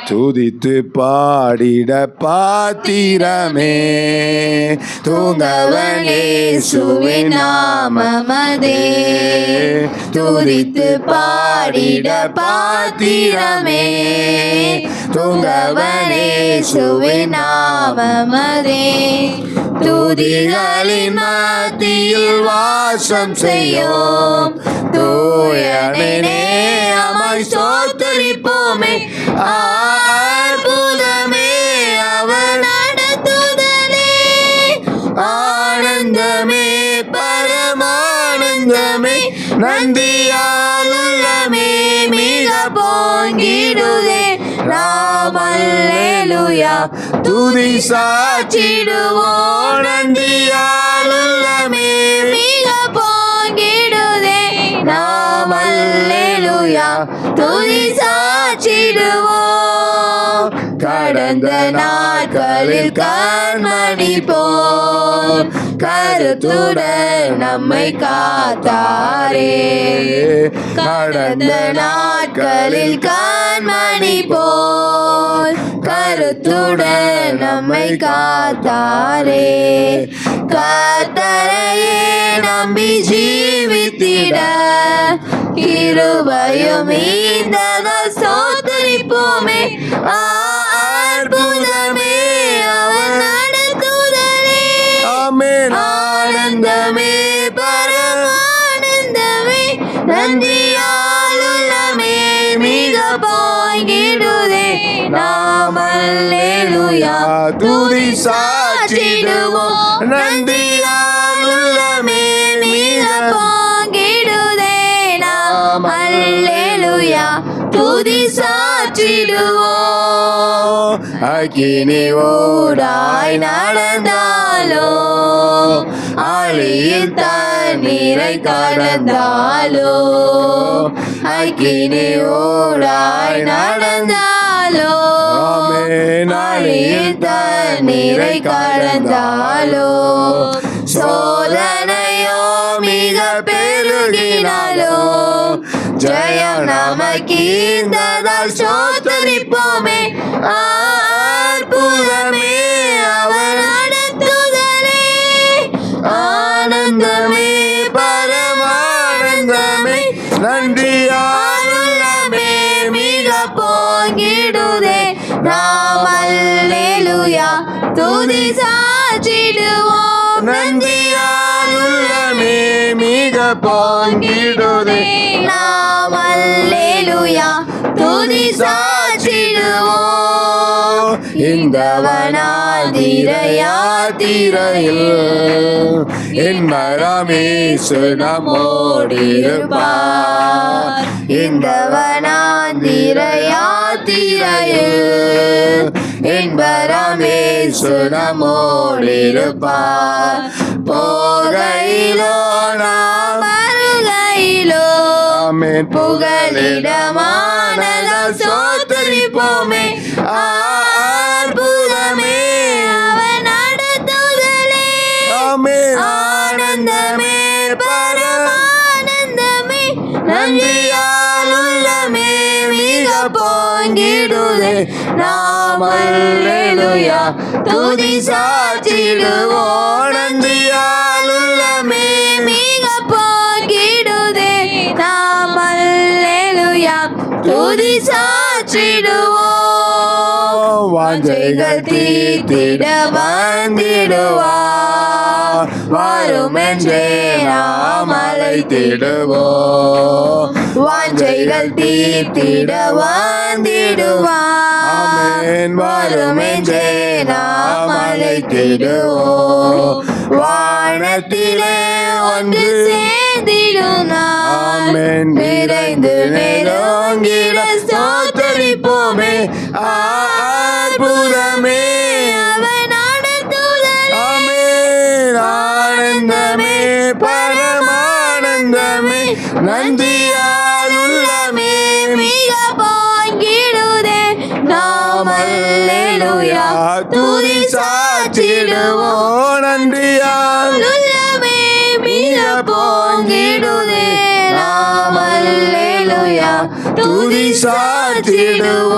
துதித்து பாடிட பாத்திரமே தூங்கவன் இயேசுவின் நாமமதே துதித்து பாடிட பாத்திரமே தூங்கவன் இயேசுவின் நாமமதே துதிகளின் மத்தியில் வாசம் செய்யும் தூயனே அமை ஸ்தோத்திரிப்போமே அற்புதமே அவர் நடத்துதலே ஆனந்தமே பரமானந்தமே நந்தியால் உள்ளமே மிக பொங்கிடுதே அல்லேலூயா துதி சாற்றிடுவோம் நந்தியால் உள்ளமே மிக பொங்கிடுதே அல்லேலூயா துதி சாற்றிடுவோம் கடந்த நாட்களில் கண்மணி போல் கருத்துடன் நம்மை காத்தாரே கடந்த நாட்களில் கண்மணி போல் கருத்துடன் நம்மை காத்தாரே கர்த்தரையே நம்பி ஜீவித்திட கிருபையும் ஈந்ததால் ஸ்தோத்திரிப்போமே அற்புதமே அவர் நடத்துதலே ஆனந்தமே பரமானந்தமே நந்தியால் உள்ளமே மிக பொங்கிடுதே அல்லேலூயா துதி சாற்றிடுவோம் நந்தியால் உள்ளமே மிக பொங்கிடுதே அல்லேலூயா துதி சாற்றிடுவோம் அக்கினி ஊடாய் நடந்தாலோ ஆழியில் தண்ணீரை கடந்தாலோ அக்கினி ஊடாய் நடந்தாலோ ஆழியில் தண்ணீரை கடந்தாலோ சோதனையோ மிக பெருகினாலோ ஜெயம் நமக்கீந்ததால் ஸ்தோத்திரிப்போமே அற்புதமே அவர் நடத்துதலே ஆனந்தமே பரமானந்தமே நன்றியால் உள்ளமே மிக பொங்கிடுதே அல்லேலூயா துதி சாற்றிடுவோம் நன்றியால் உள்ளமே மிக பொங்கிடுதே அல்லேலூயா துதி சாற்றிடுவோம் இந்த வனாந்திரையில் என் மரமேசு நம்மோடிருப்பார் இந்த வனாந்திரையில் என் பரமேசு நம்மோடிருப்பார் போகையிலோ நாம் வருகையிலோ புகலிடமானதால் ஸ்தோத்திரிப்போமே அற்புதமே அவர் நடத்துதலே ஆனந்தமே பரமானந்தமே நன்றியால் உள்ளமே மிக பொங்கிடுதே அல்லேலூயா துதி சாற்றிடுவோம் நன்றியால் உள்ளமே மிக பொங்கிடுதே அல்லேலூயா துதி சாற்றிடுவோம் வாஞ்சைகள் தீர்த்திட வந்திடுவார் வரும் என்றே நாம் அழைத்திடுவோம் வாஞ்சைகள் தீர்த்திட வந்திடுவார் வரும் என்றே நாம் அழைத்திடுவோம் வானத்திலே ஒன்று சேர்ந்திடும் நாம் நிறைந்து நெருங்கிட ஸ்தோத்திரிப்போமே அற்புதமே அவர் நடத்துதலே ஆனந்தமே பரமானந்தமே நன்றியால் உள்ளமே மிக பொங்கிடுதே அல்லேலூயா துதி சாற்றிடுவோம் நன்றியால் உள்ளமே மிக பொங்கிடுதே அல்லேலூயா துதி சாற்றிடுவோம்